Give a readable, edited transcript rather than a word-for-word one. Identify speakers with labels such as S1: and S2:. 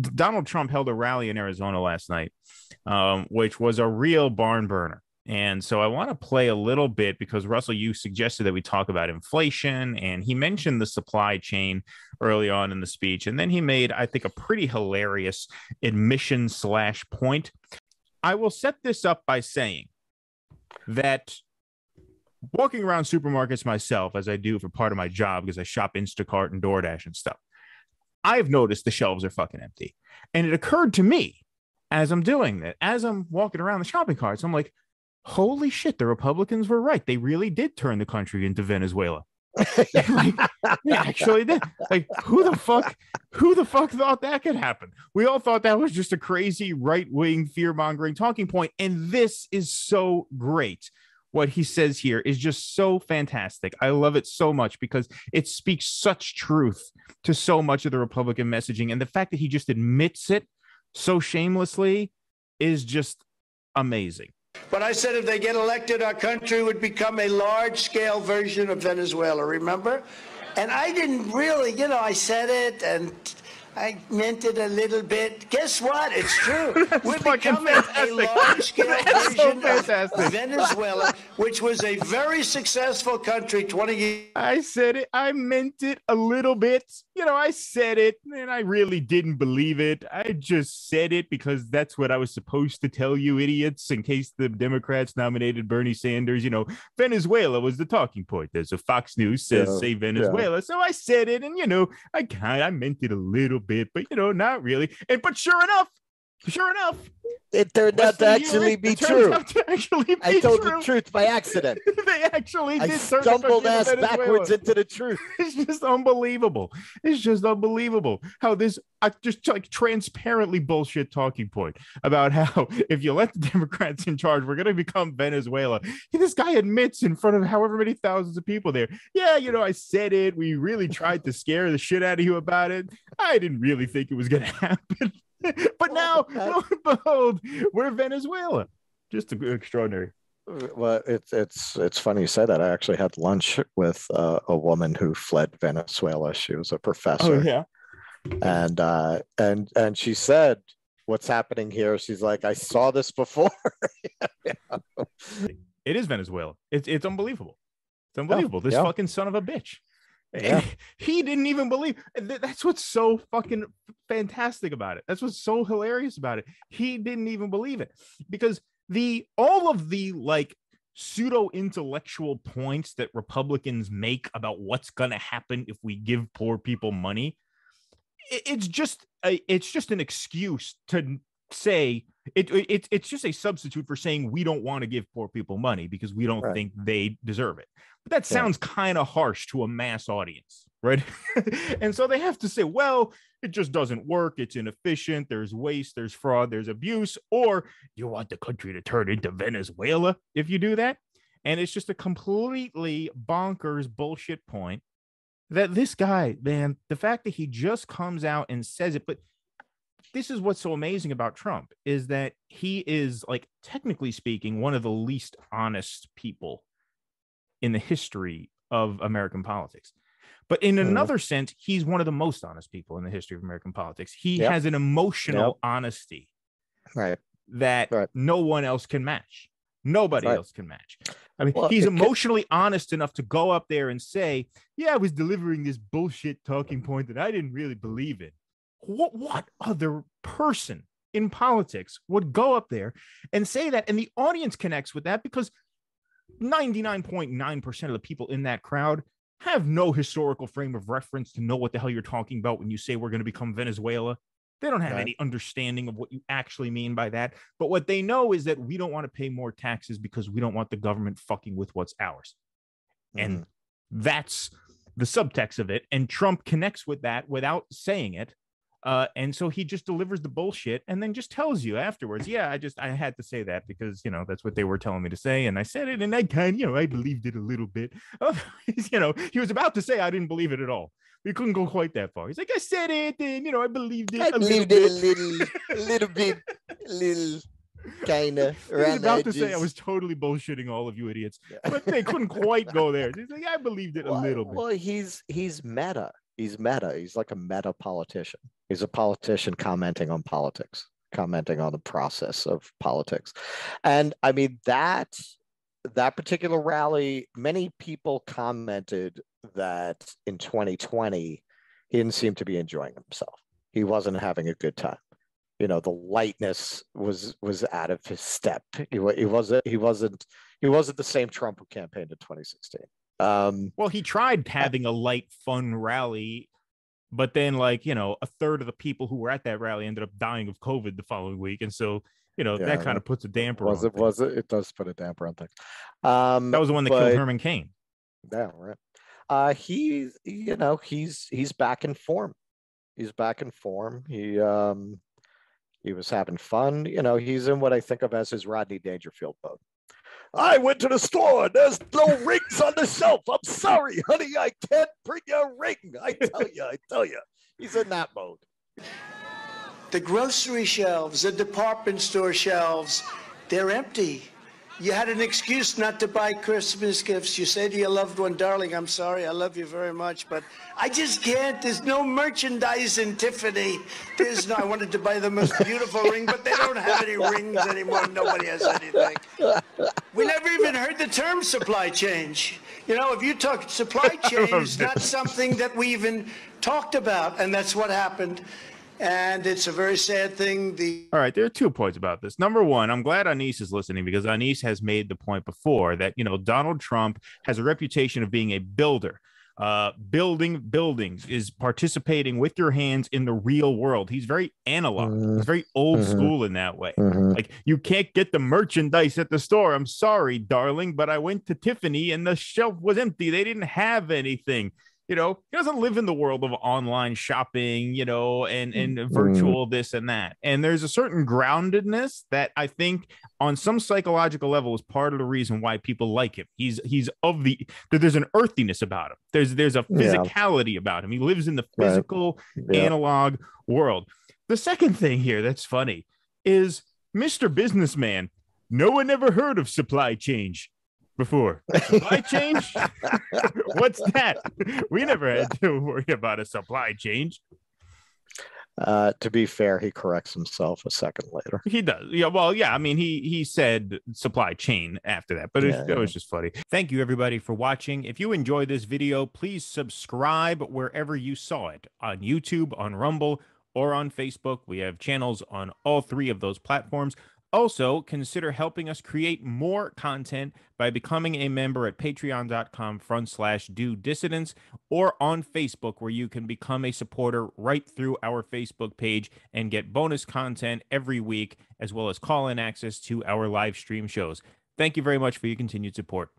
S1: Donald Trump held a rally in Arizona last night, which was a real barn burner. And so I want to play a little bit because Russell, you suggested that we talk about inflation, and he mentioned the supply chain early on in the speech. And then he made, I think, a pretty hilarious admission slash point. I will set this up by saying that walking around supermarkets myself, as I do for part of my job because I shop Instacart and DoorDash and stuff, I've noticed the shelves are fucking empty. And it occurred to me as I'm doing that, as I'm walking around the shopping carts, I'm like, holy shit, the Republicans were right. They really did turn the country into Venezuela. Like, they actually did. Like, who the fuck thought that could happen? We all thought that was just a crazy right-wing fear-mongering talking point. And this is so great. What he says here is just so fantastic. I love it so much because it speaks such truth to so much of the Republican messaging. And the fact that he just admits it so shamelessly is just amazing.
S2: But I said if they get elected, our country would become a large-scale version of Venezuela, remember? And I didn't really, I said it and I meant it a little bit. Guess what? It's true. We're becoming a large-scale version of Venezuela, which was a very successful country 20 years.
S1: I said it. I meant it a little bit. I said it, and I really didn't believe it. I just said it because that's what I was supposed to tell you idiots in case the Democrats nominated Bernie Sanders. Venezuela was the talking point. There's a Fox News says, say Venezuela. Yeah. So I said it, and, I meant it a little bit, but not really. But sure enough,
S3: it turned out to actually be true. I told the truth by accident.
S1: They actually did.
S3: I stumbled ass backwards into the truth.
S1: It's just unbelievable. How this just like transparently bullshit talking point about how if you let the Democrats in charge, we're going to become Venezuela. This guy admits in front of however many thousands of people there. Yeah, I said it. We really tried to scare the shit out of you about it. I didn't really think it was going to happen. But now, lo and behold, we're Venezuela. Just extraordinary.
S3: Well, it's funny you say that. I actually had lunch with a woman who fled Venezuela. She was a professor.
S1: Oh, yeah.
S3: And she said, "What's happening here?" She's like, "I saw this before."
S1: It is Venezuela. It's unbelievable. It's unbelievable. This fucking son of a bitch. Yeah. He didn't even believe. That's what's so fucking fantastic about it. That's what's so hilarious about it. He didn't even believe it because all of the like pseudo intellectual points that Republicans make about what's going to happen if we give poor people money, it's just an excuse to say it's just a substitute for saying we don't want to give poor people money because we don't think they deserve it. But that sounds kind of harsh to a mass audience, right? And so they have to say, well, it just doesn't work. It's inefficient. There's waste, there's fraud, there's abuse, or you want the country to turn into Venezuela if you do that. And it's just a completely bonkers bullshit point that this guy, man, the fact that he just comes out and says it, but this is what's so amazing about Trump is that he is, like, technically speaking, one of the least honest people in the history of American politics. But in another sense, he's one of the most honest people in the history of American politics. He has an emotional honesty that no one else can match. Nobody else can match. I mean, he's emotionally honest enough to go up there and say, yeah, I was delivering this bullshit talking point that I didn't really believe in. What other person in politics would go up there and say that? And the audience connects with that because 99.9% of the people in that crowd have no historical frame of reference to know what the hell you're talking about when you say we're going to become Venezuela. They don't have any understanding of what you actually mean by that. But what they know is that we don't want to pay more taxes because we don't want the government fucking with what's ours. And that's the subtext of it. And Trump connects with that without saying it. And so he just delivers the bullshit and then just tells you afterwards, I had to say that because, that's what they were telling me to say. And I said it and I I believed it a little bit. He was about to say I didn't believe it at all. We couldn't go quite that far. He's like, I said it and, I believed it.
S3: I believed it a little bit, kind of.
S1: He was about to say I was totally bullshitting all of you idiots, but they couldn't quite go there. He's like, I believed it a little bit.
S3: Well, he's meta. He's meta. He's like a meta politician. He's a politician commenting on politics, commenting on the process of politics. And I mean, that particular rally, many people commented that in 2020, he didn't seem to be enjoying himself. He wasn't having a good time. You know, the lightness was out of his step. He wasn't the same Trump who campaigned in 2016.
S1: Well, he tried having a light, fun rally, but then, like, you know, a third of the people who were at that rally ended up dying of COVID the following week, and so, you know, that kind of puts a damper on things.
S3: It does put a damper on things.
S1: That was the one that killed Herman Cain.
S3: Yeah, right. He's back in form. He's back in form. He was having fun. You know, he's in what I think of as his Rodney Dangerfield mode. I went to the store. There's no rings on the shelf. I'm sorry, honey. I can't bring you a ring. I tell you. He's in that mode.
S2: The grocery shelves, the department store shelves, they're empty. You had an excuse not to buy Christmas gifts. You say to your loved one, darling, I'm sorry, I love you very much, but I just can't. There's no merchandise in Tiffany. I wanted to buy the most beautiful ring, but they don't have any rings anymore. Nobody has anything. We never even heard the term supply chain. You know, if you talk supply chain, is not something that we even talked about, and that's what happened. And it's a very sad thing.
S1: All right, there are 2 points about this. Number one, I'm glad Anise is listening, because Anise has made the point before that, you know, Donald Trump has a reputation of being a builder. Building buildings, is participating with your hands in the real world. He's very analog. He's very old school in that way. Like, you can't get the merchandise at the store. I'm sorry, darling, but I went to Tiffany and the shelf was empty. They didn't have anything. You know, he doesn't live in the world of online shopping, you know, and virtual this and that. And there's a certain groundedness that I think on some psychological level is part of the reason why people like him. There's an earthiness about him. There's a physicality about him. He lives in the physical analog world. The second thing here that's funny is Mr. Businessman. No one ever heard of supply chain before. Supply chain? What's that? We never had to worry about a supply chain.
S3: To be fair, he corrects himself a second later.
S1: He does. Yeah, well, yeah, I mean, he said supply chain after that, but it was just funny. Thank you, everybody, for watching. If you enjoyed this video, please subscribe wherever you saw it, on YouTube, on Rumble, or on Facebook. We have channels on all 3 of those platforms. Also, consider helping us create more content by becoming a member at patreon.com/do-dissidents, or on Facebook, where you can become a supporter right through our Facebook page and get bonus content every week, as well as call-in access to our live stream shows. Thank you very much for your continued support.